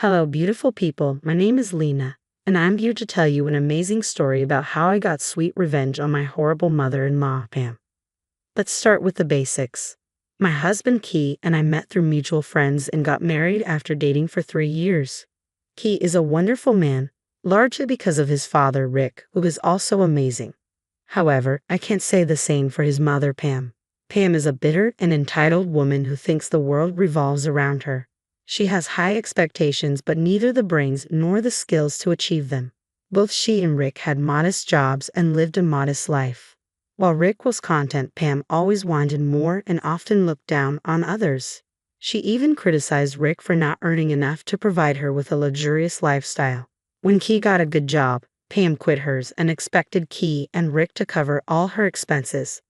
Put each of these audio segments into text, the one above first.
Hello, beautiful people. My name is Lena, and I'm here to tell you an amazing story about how I got sweet revenge on my horrible mother-in-law, Pam. Let's start with the basics. My husband, Key, and I met through mutual friends and got married after dating for 3 years. Key is a wonderful man, largely because of his father, Rick, who is also amazing. However, I can't say the same for his mother, Pam. Pam is a bitter and entitled woman who thinks the world revolves around her. She has high expectations but neither the brains nor the skills to achieve them. Both she and Rick had modest jobs and lived a modest life. While Rick was content, Pam always wanted more and often looked down on others. She even criticized Rick for not earning enough to provide her with a luxurious lifestyle. When Key got a good job, Pam quit hers and expected Key and Rick to cover all her expenses.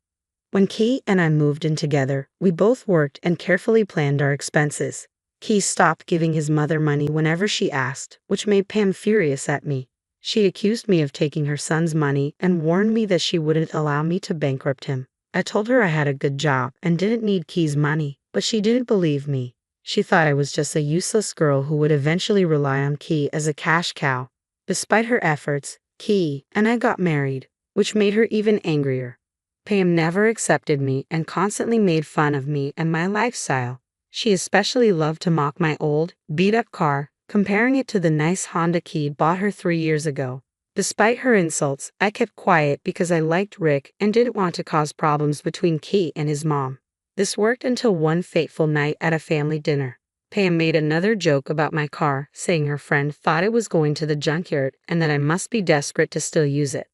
When Key and I moved in together, we both worked and carefully planned our expenses. Key stopped giving his mother money whenever she asked, which made Pam furious at me. She accused me of taking her son's money and warned me that she wouldn't allow me to bankrupt him. I told her I had a good job and didn't need Key's money, but she didn't believe me. She thought I was just a useless girl who would eventually rely on Key as a cash cow. Despite her efforts, Key and I got married, which made her even angrier. Pam never accepted me and constantly made fun of me and my lifestyle. She especially loved to mock my old, beat-up car, comparing it to the nice Honda Key bought her 3 years ago. Despite her insults, I kept quiet because I liked Rick and didn't want to cause problems between Key and his mom. This worked until one fateful night at a family dinner. Pam made another joke about my car, saying her friend thought it was going to the junkyard and that I must be desperate to still use it.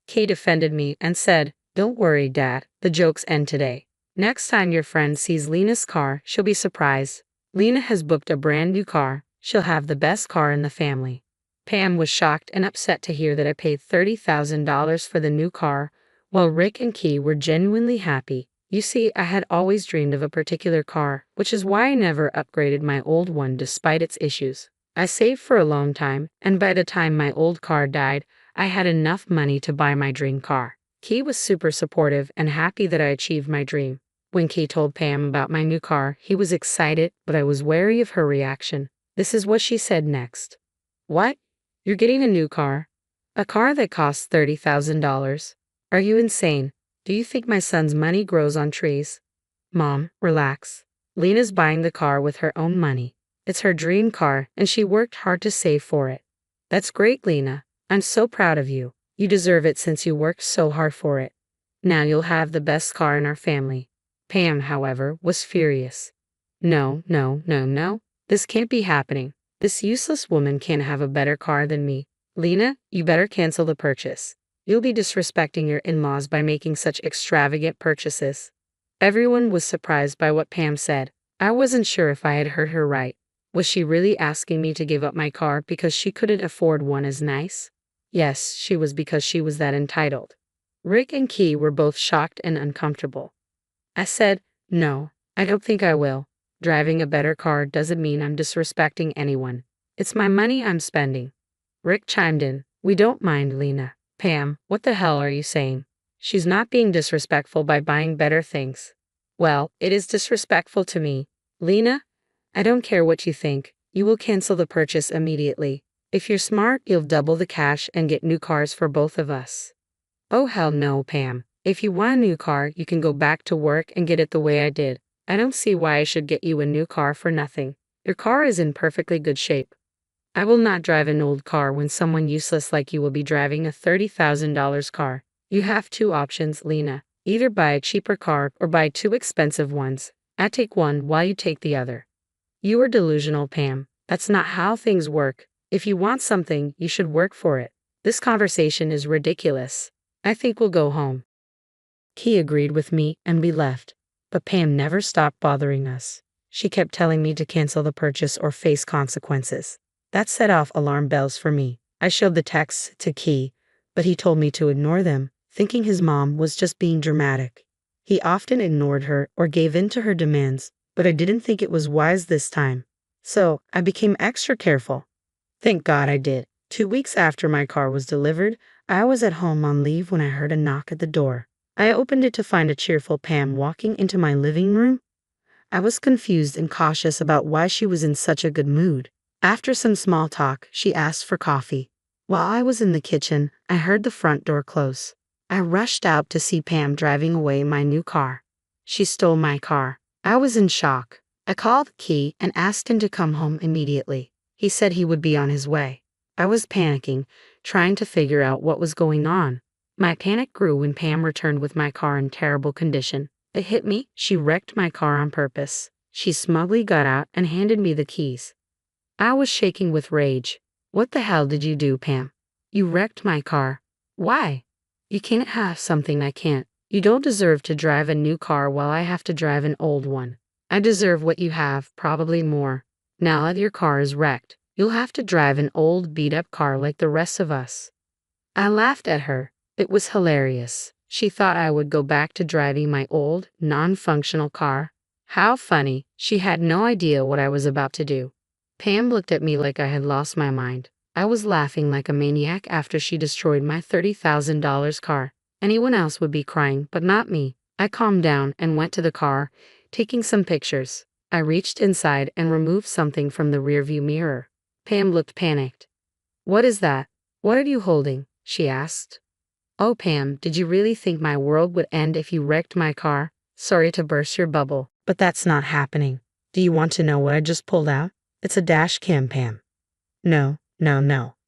Key defended me and said, "Don't worry, Dad, the jokes end today. Next time your friend sees Lena's car, she'll be surprised. Lena has booked a brand new car. She'll have the best car in the family." Pam was shocked and upset to hear that I paid $30,000 for the new car, while Rick and Key were genuinely happy. You see, I had always dreamed of a particular car, which is why I never upgraded my old one despite its issues. I saved for a long time, and by the time my old car died, I had enough money to buy my dream car. Key was super supportive and happy that I achieved my dream. When Key told Pam about my new car, he was excited, but I was wary of her reaction. This is what she said next. "What? You're getting a new car? A car that costs $30,000? Are you insane? Do you think my son's money grows on trees?" "Mom, relax. Lena's buying the car with her own money. It's her dream car, and she worked hard to save for it." "That's great, Lena. I'm so proud of you. You deserve it since you worked so hard for it. Now you'll have the best car in our family." Pam, however, was furious. No. This can't be happening. This useless woman can't have a better car than me. Lena, you better cancel the purchase. You'll be disrespecting your in-laws by making such extravagant purchases. Everyone was surprised by what Pam said. I wasn't sure if I had heard her right. Was she really asking me to give up my car because she couldn't afford one as nice? Yes, she was, because she was that entitled. Rick and Key were both shocked and uncomfortable. I said, "No, I don't think I will. Driving a better car doesn't mean I'm disrespecting anyone. It's my money I'm spending." Rick chimed in, "We don't mind, Lena." "Pam, what the hell are you saying? She's not being disrespectful by buying better things." "Well, it is disrespectful to me. Lena, I don't care what you think. You will cancel the purchase immediately. If you're smart, you'll double the cash and get new cars for both of us." "Oh hell no, Pam. If you want a new car, you can go back to work and get it the way I did. I don't see why I should get you a new car for nothing. Your car is in perfectly good shape." "I will not drive an old car when someone useless like you will be driving a $30,000 car. You have two options, Lena. Either buy a cheaper car or buy two expensive ones. I take one while you take the other." "You are delusional, Pam. That's not how things work. If you want something, you should work for it. This conversation is ridiculous. I think we'll go home." Key agreed with me and we left. But Pam never stopped bothering us. She kept telling me to cancel the purchase or face consequences. That set off alarm bells for me. I showed the texts to Key, but he told me to ignore them, thinking his mom was just being dramatic. He often ignored her or gave in to her demands, but I didn't think it was wise this time. So I became extra careful. Thank God I did. 2 weeks after my car was delivered, I was at home on leave when I heard a knock at the door. I opened it to find a cheerful Pam walking into my living room. I was confused and cautious about why she was in such a good mood. After some small talk, she asked for coffee. While I was in the kitchen, I heard the front door close. I rushed out to see Pam driving away in my new car. She stole my car. I was in shock. I called Key and asked him to come home immediately. He said he would be on his way. I was panicking, trying to figure out what was going on. My panic grew when Pam returned with my car in terrible condition. It hit me. She wrecked my car on purpose. She smugly got out and handed me the keys. I was shaking with rage. What the hell did you do, Pam? You wrecked my car. Why? You can't have something I can't. You don't deserve to drive a new car while I have to drive an old one. I deserve what you have, probably more. Now that your car is wrecked, you'll have to drive an old beat-up car like the rest of us. I laughed at her. It was hilarious. She thought I would go back to driving my old, non-functional car. How funny. She had no idea what I was about to do. Pam looked at me like I had lost my mind. I was laughing like a maniac after she destroyed my $30,000 car. Anyone else would be crying, but not me. I calmed down and went to the car, taking some pictures. I reached inside and removed something from the rearview mirror. Pam looked panicked. What is that? What are you holding? She asked. Oh, Pam, did you really think my world would end if you wrecked my car? Sorry to burst your bubble, but that's not happening. Do you want to know what I just pulled out? It's a dash cam, Pam. No.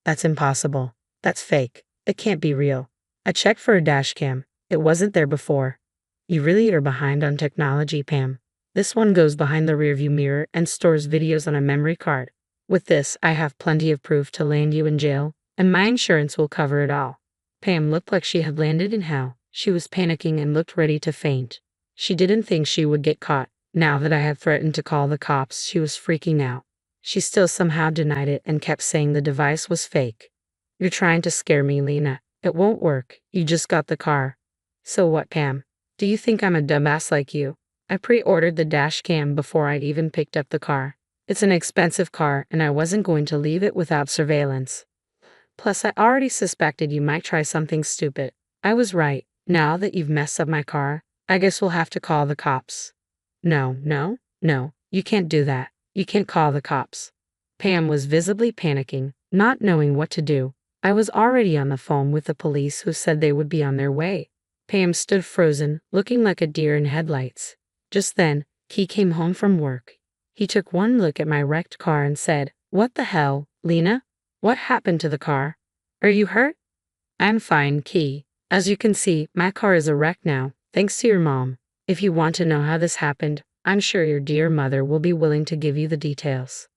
That's impossible. That's fake. It can't be real. I checked for a dash cam. It wasn't there before. You really are behind on technology, Pam. This one goes behind the rearview mirror and stores videos on a memory card. With this, I have plenty of proof to land you in jail, and my insurance will cover it all. Pam looked like she had landed in hell. She was panicking and looked ready to faint. She didn't think she would get caught. Now that I had threatened to call the cops, she was freaking out. She still somehow denied it and kept saying the device was fake. You're trying to scare me, Lena. It won't work. You just got the car. So what, Pam? Do you think I'm a dumbass like you? I pre-ordered the dash cam before I'd even picked up the car. It's an expensive car and I wasn't going to leave it without surveillance. Plus, I already suspected you might try something stupid. I was right. Now that you've messed up my car, I guess we'll have to call the cops. No, you can't do that. You can't call the cops. Pam was visibly panicking, not knowing what to do. I was already on the phone with the police who said they would be on their way. Pam stood frozen, looking like a deer in headlights. Just then, Key came home from work. He took one look at my wrecked car and said, "What the hell, Lena? What happened to the car? Are you hurt?" "I'm fine, Key. As you can see, my car is a wreck now, thanks to your mom. If you want to know how this happened, I'm sure your dear mother will be willing to give you the details."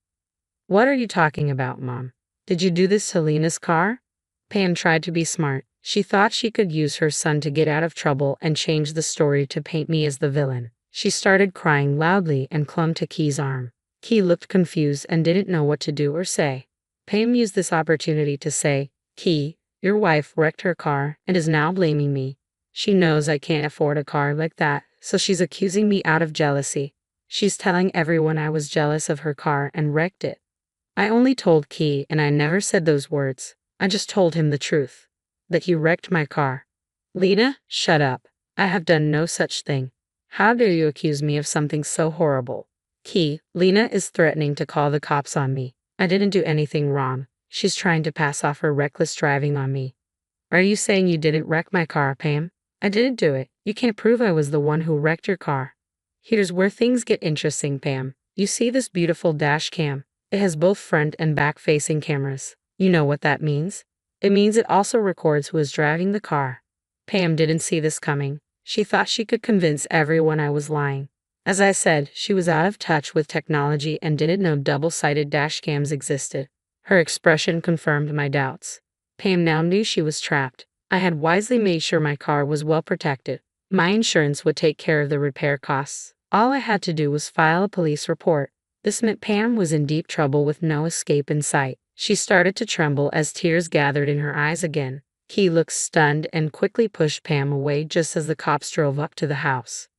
"What are you talking about, Mom? Did you do this to Lena's car?" Pam tried to be smart. She thought she could use her son to get out of trouble and change the story to paint me as the villain. She started crying loudly and clung to Key's arm. Key looked confused and didn't know what to do or say. Pam used this opportunity to say, "Key, your wife wrecked her car and is now blaming me. She knows I can't afford a car like that, so she's accusing me out of jealousy. She's telling everyone I was jealous of her car and wrecked it." I only told Key, and I never said those words. I just told him the truth. That you wrecked my car. "Lena, shut up. I have done no such thing. How dare you accuse me of something so horrible?" "Key, Lena is threatening to call the cops on me. I didn't do anything wrong. She's trying to pass off her reckless driving on me." "Are you saying you didn't wreck my car, Pam?" "I didn't do it. You can't prove I was the one who wrecked your car." "Here's where things get interesting, Pam. You see this beautiful dash cam? It has both front and back-facing cameras. You know what that means? It means it also records who is driving the car." Pam didn't see this coming. She thought she could convince everyone I was lying. As I said, she was out of touch with technology and didn't know double-sided dash cams existed. Her expression confirmed my doubts. Pam now knew she was trapped. I had wisely made sure my car was well protected. My insurance would take care of the repair costs. All I had to do was file a police report. This meant Pam was in deep trouble with no escape in sight. She started to tremble as tears gathered in her eyes again. Key looked stunned and quickly pushed Pam away just as the cops drove up to the house.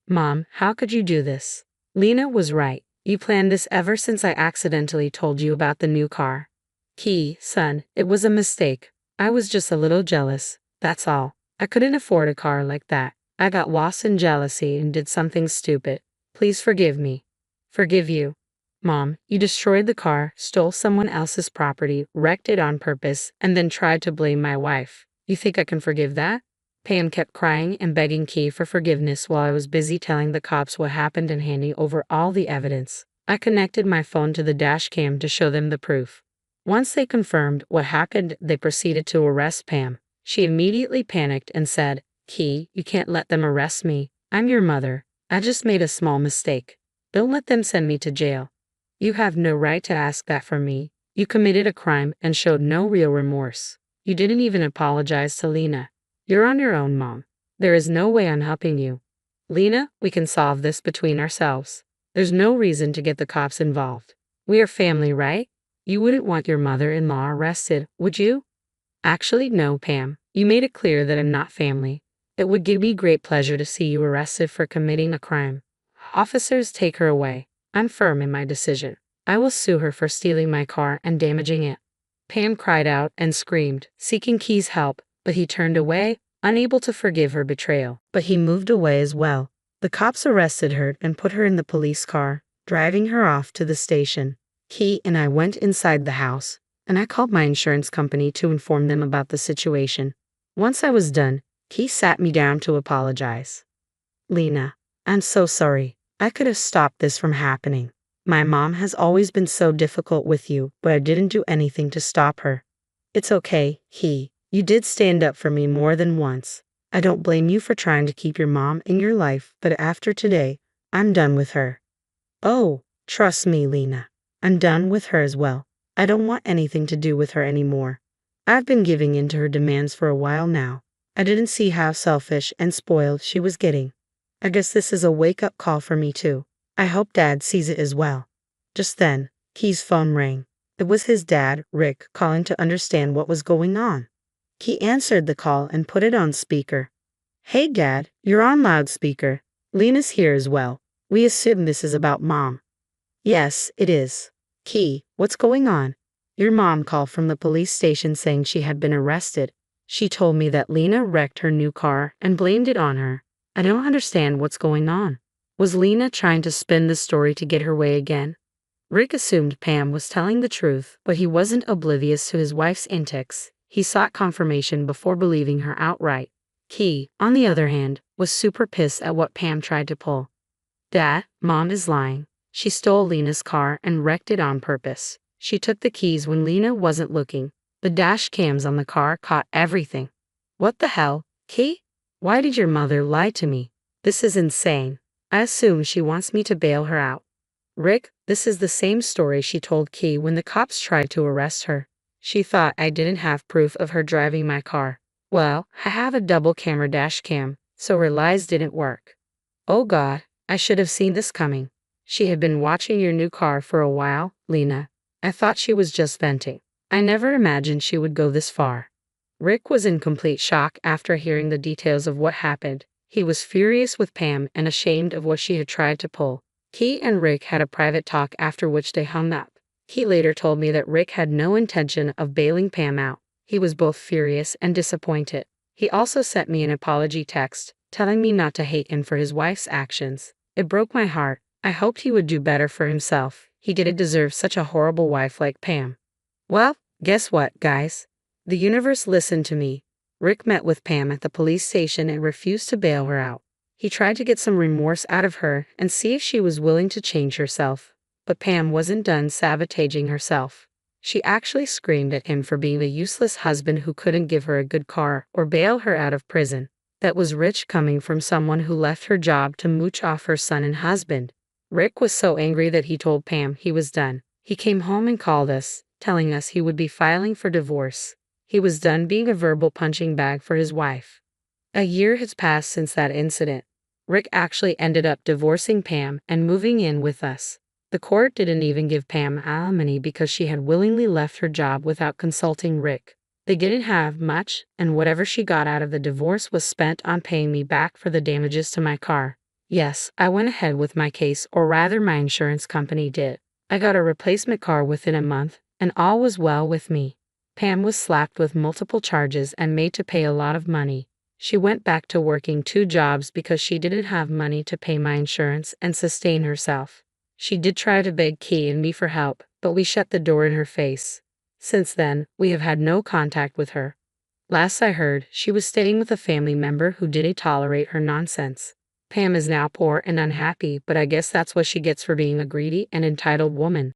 "Mom, how could you do this?" "Lena was right. You planned this ever since I accidentally told you about the new car." "Key, son, it was a mistake. I was just a little jealous, that's all. I couldn't afford a car like that. I got lost in jealousy and did something stupid. Please forgive me." "Forgive you?" Mom, you destroyed the car, stole someone else's property, wrecked it on purpose, and then tried to blame my wife. You think I can forgive that? Pam kept crying and begging Key for forgiveness while I was busy telling the cops what happened and handing over all the evidence. I connected my phone to the dash cam to show them the proof. Once they confirmed what happened, they proceeded to arrest Pam. She immediately panicked and said, "Key, you can't let them arrest me. I'm your mother. I just made a small mistake. Don't let them send me to jail." "You have no right to ask that from me. You committed a crime and showed no real remorse. You didn't even apologize to Lena. You're on your own, Mom. There is no way I'm helping you. Lena, we can solve this between ourselves. There's no reason to get the cops involved. We are family, right? You wouldn't want your mother-in-law arrested, would you?" "Actually, no, Pam. You made it clear that I'm not family. It would give me great pleasure to see you arrested for committing a crime. Officers, take her away. I'm firm in my decision. I will sue her for stealing my car and damaging it." Pam cried out and screamed, seeking Key's help, but he turned away, unable to forgive her betrayal. But he moved away as well. The cops arrested her and put her in the police car, driving her off to the station. Key and I went inside the house, and I called my insurance company to inform them about the situation. Once I was done, Key sat me down to apologize. "Lena, I'm so sorry. I could have stopped this from happening. My mom has always been so difficult with you, but I didn't do anything to stop her." "It's okay, Key. You did stand up for me more than once. I don't blame you for trying to keep your mom in your life, but after today, I'm done with her." "Oh, trust me, Lena. I'm done with her as well. I don't want anything to do with her anymore. I've been giving in to her demands for a while now. I didn't see how selfish and spoiled she was getting. I guess this is a wake-up call for me too. I hope Dad sees it as well." Just then, Key's phone rang. It was his dad, Rick, calling to understand what was going on. Key answered the call and put it on speaker. "Hey Dad, you're on loudspeaker. Lena's here as well. We assume this is about Mom." "Yes, it is. Key, what's going on?" "Your mom called from the police station saying she had been arrested. She told me that Lena wrecked her new car and blamed it on her. I don't understand what's going on. Was Lena trying to spin the story to get her way again?" Rick assumed Pam was telling the truth, but he wasn't oblivious to his wife's antics. He sought confirmation before believing her outright. Key, on the other hand, was super pissed at what Pam tried to pull. "Dad, Mom is lying. She stole Lena's car and wrecked it on purpose. She took the keys when Lena wasn't looking. The dash cams on the car caught everything." "What the hell, Key? Why did your mother lie to me? This is insane. I assume she wants me to bail her out." "Rick, this is the same story she told Key when the cops tried to arrest her. She thought I didn't have proof of her driving my car. Well, I have a double camera dash cam, so her lies didn't work." "Oh God, I should have seen this coming. She had been watching your new car for a while, Lena. I thought she was just venting. I never imagined she would go this far." Rick was in complete shock after hearing the details of what happened. He was furious with Pam and ashamed of what she had tried to pull. Key and Rick had a private talk after which they hung up. He later told me that Rick had no intention of bailing Pam out. He was both furious and disappointed. He also sent me an apology text, telling me not to hate him for his wife's actions. It broke my heart. I hoped he would do better for himself. He didn't deserve such a horrible wife like Pam. Well, guess what, guys? The universe listened to me. Rick met with Pam at the police station and refused to bail her out. He tried to get some remorse out of her and see if she was willing to change herself. But Pam wasn't done sabotaging herself. She actually screamed at him for being a useless husband who couldn't give her a good car or bail her out of prison. That was rich coming from someone who left her job to mooch off her son and husband. Rick was so angry that he told Pam he was done. He came home and called us, telling us he would be filing for divorce. He was done being a verbal punching bag for his wife. A year has passed since that incident. Rick actually ended up divorcing Pam and moving in with us. The court didn't even give Pam alimony because she had willingly left her job without consulting Rick. They didn't have much, and whatever she got out of the divorce was spent on paying me back for the damages to my car. Yes, I went ahead with my case, or rather my insurance company did. I got a replacement car within a month, and all was well with me. Pam was slapped with multiple charges and made to pay a lot of money. She went back to working 2 jobs because she didn't have money to pay my insurance and sustain herself. She did try to beg Key and me for help, but we shut the door in her face. Since then, we have had no contact with her. Last I heard, she was staying with a family member who didn't tolerate her nonsense. Pam is now poor and unhappy, but I guess that's what she gets for being a greedy and entitled woman.